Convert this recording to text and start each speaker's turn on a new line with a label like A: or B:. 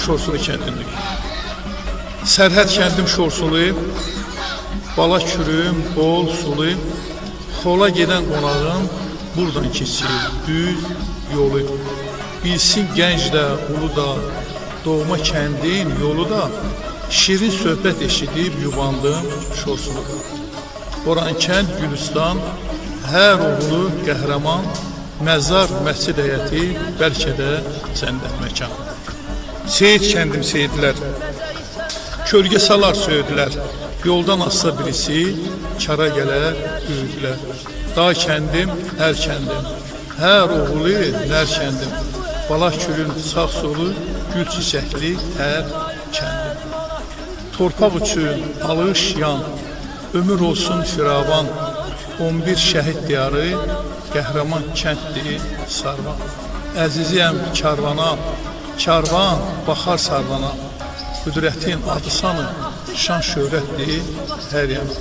A: Şorsulu kəndindir. Sərhəd kəndim Şorsulu, bala kürüm, bol sulu, xola gedən qonağım buradan keçir, düz yolu. Bilsin gənc də, ulu da, doğma kəndin yolu da, şirin söhbət eşidib yubandım Şorsuluda. Oran kənd Gülüstan, hər oğlu qəhrəman, məzar məscid həyəti, bəlkə də cənnət məkan. Seyid kəndim seyidlər, kölgə salar söydülər, yoldan assa birisi, kara gələr, ürüdülər. Dağ kəndim, hər kəndim, hər oğlu, nər kəndim, bala külün sağ solu, gül çiçəkli hər kəndim. Torpaq üçün alış yan, ömür olsun firavan, 11 şəhid diyarı, qəhrəman kənddir Sarvan. Əziziyəm karvana, karvan baxar sarvana, qüdrətin adı sanı, şan şöhrətdir hər yana.